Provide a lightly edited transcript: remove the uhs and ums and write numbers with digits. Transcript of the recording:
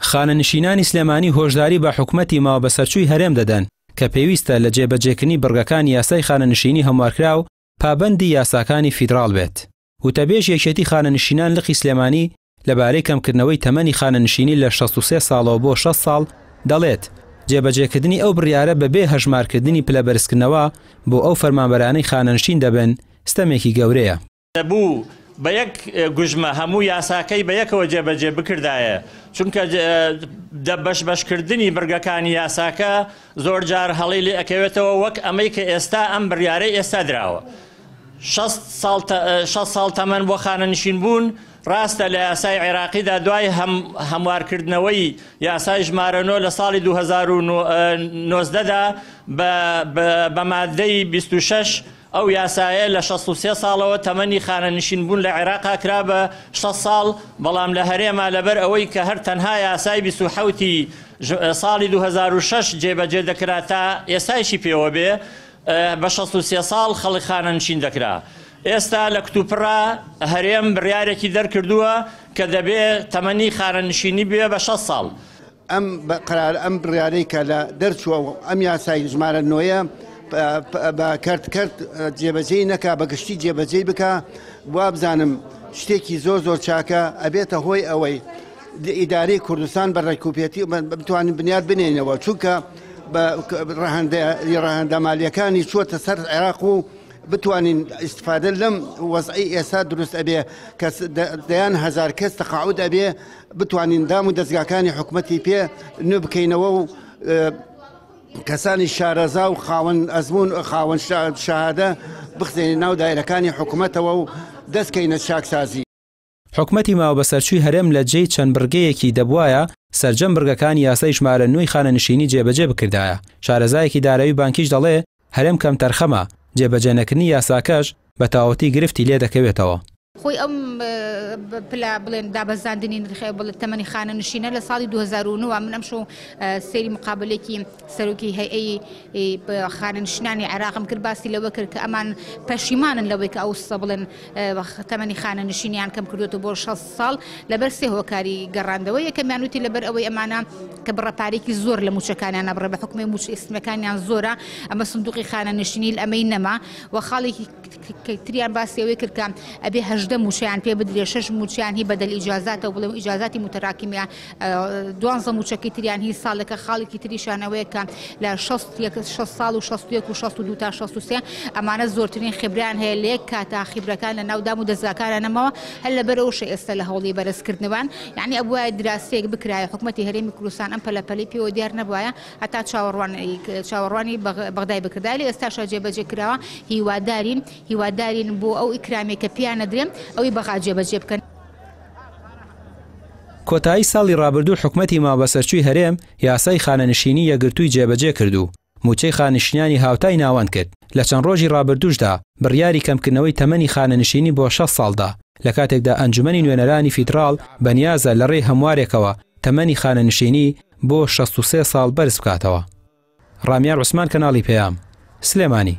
خانەنشینانی سلێمانی هۆشداری بە حکومەتی ماوە بەسەرچووی هەرێم دەدەن کە پێویستە لە جێبەجێکردنی بڕگەکانی یاسای خانەنشینی هەموارکراو پابەندی یاساکانی فیدراڵ بێت. وتەبێژ یەکێتی خانەنشینان لقی سلێمانی لەبارەی کەمکردنەوەی تەمەنی خانەنشینی لە 63 ساڵەوە بۆ 6 ساڵ دەڵێت جێبەجێکردنی ئەو بڕیارە بەبێ هەژمارکردنی پلەبەرزکردنەوە بۆ ئەو فەرمانبەرانەی خانەنشین دەبن ستەمێکی گەورەیە. بوو بە یەک گوژمە هەموو یاساکەی بە یەکەوە جێبەجێ بکردایە، چونکە بەشبەشکردنی بڕگەکانی یاساکە زۆر جار هەڵی لێ ئەکەوێتەوە وەک ئەمەی کە ئێستا ئەم بڕیارەی ئێستا دراوە. 6 ساڵ تەمەن بۆ خانەنشین بوون ڕاستە لە یاسای عێراقیدا دوای هەموارکردنەوەی یاسای ژمارە 9 لە ساڵی 2019دا بە مادەی 26 ئەو یاسایە لە 63 ساڵەوە تەمەنی خانەنشین بوون لە عێراقا کرا بە 6 ساڵ، بەڵام لە هەرێما لەبەر ئەوەی کە هەر تەنها یاسای 27 ساڵی 2006 جێبەجێ دەکرا تا ئێستایشی پێوە بێ بە 63 ساڵ خەڵک خانەنشین دەکرا. ئێستا لە کتوپڕا هەرێم بڕیارێکی دەرکردووە کە دەبێت تەمەنی خانەنشینی بێ بە 6 ساڵ. ئەم بڕیارەی کە لە دەرچووە ئەم یاسای ژمارە 9 بە کەرت جێبەجێ نەکا بە گشتی جێبەجێ بکە، وا بزانم شتێکی زۆر چاکە ئەبێتە هۆی ئەوەی ئیدارەی کوردستان بە ڕێکوپێتی بتوانین بنیاد بنێنەوە، چونکە ڕەهەندە مالیەکانی چووەتە سەر عێراق و بتوانین ئیستفادە لەم وەزعی ئێستا دروست ئەبێ کە دەیان هەزار کەس تەقاعود ئەبێ بتوانین دام و دەستگاکانی حکومەتی پێ نوێ بکەینەوە و کەسانی شارەزا و خاوەن ئەزمون خاوەن شەهادە بخزێنین ناو دایرەکانی حکومەتەوە و دەستکەینە چاکسازی. حکومەتی ماوە بەسەرچووی هەرێم لە جێی چەند بڕگەیەکی دەبوایە سەرجەم بڕگەکانی یاسای ژمارە 9 خانەنشینی جێبەجێ بکردایە. شارەزایەکی دارایی بانکیش دەڵێ هەرێم کەم تەرخەمە، جێبەجێنەکردنی یاساکەش بە تاوەتی گرفتی لێ دەکەوێتەوە. خۆی ئەم بڵێن دابەزاندنی نرخی تەمەنی خانەنشینە لە ساڵی 2009 من ئەمشو سێری مقابلێکی سەرۆکی هەیئەی خانەنشینانی عێراقم کرد، باسی لەوە کرد کە ئەمان پەشیمانن لەوەی کە ئەوستا بڵێن تەمەنی خانەنشینیان کەم کردوێتە بۆ 6 ساڵ لەبەر سێ هۆکاری گەڕاندەوە. یەکەمیان وتی لەبەر ئەوەی ئەمانە کە بڕەپارێکی زۆر لە موچەکانیان نەبڕێ بە حکومەی موچ ئیسمەکانیان زۆرە، ئەمە سندوقی خانەنشینی ئەمەی نەما و خاڵێکی تریان باسی ئەوەی کرد کە ئەبێ 18 موچیان پێ بدرێ، 6 موچیان هی بەدەل ئیجازاتەوە بڵێ ئیجازاتی متراکمیان، 12 موچەکەی تریان هی ساڵەکە خاڵێکی تریشانەوەیە کە لە 6 ساڵ و 61 و 62 تا 63 ئەمانە زۆرترین خبران هەیە لە یەک کاتا خبرەکان لە ناودام و دەستگاکانەوە هەل لەبەر ئەوش ئێستا لە هەوڵی بەرزکردنەوەن، یعنی ئەبووە دراسەیەک بکرایە حکومەتی هەرێمی کوردستان ئەم پەلەپەلی پێوە دیار نەبووایە هەتا چاوەڕوانی بەغدای بکردای لە ئێستاشا جێبەجێ کراوە. هیوادارین بۆ ئەو ئیکرامێک کە پیان نەدرێن ئەوی بەغا جێبەجێ بکەن. کۆتایی ساڵی ڕابردوو حکومەتی ماوەبەسەرچووی هەرێم یاسای خانەنشینی یەکگرتووی جێبەجێ کردو، موچەی خانشینانی هاوتای ناوەند کرد. لە چەند ڕۆژی ڕابردووشدا بڕیاری کەمکردنەوەی تەمەنی خانەنشینی بۆ 6 ساڵدا لە کاتێکدا ئەنجومەنی نوێنەرانی فیدراڵ بەنیازە لە ڕێی هەموارێکەوە تەمەنی خانەنشینی بۆ 63 ساڵ بەرز بکاتەوە. ڕامیار عوسمان، کەناڵی پێام، سلێمانی.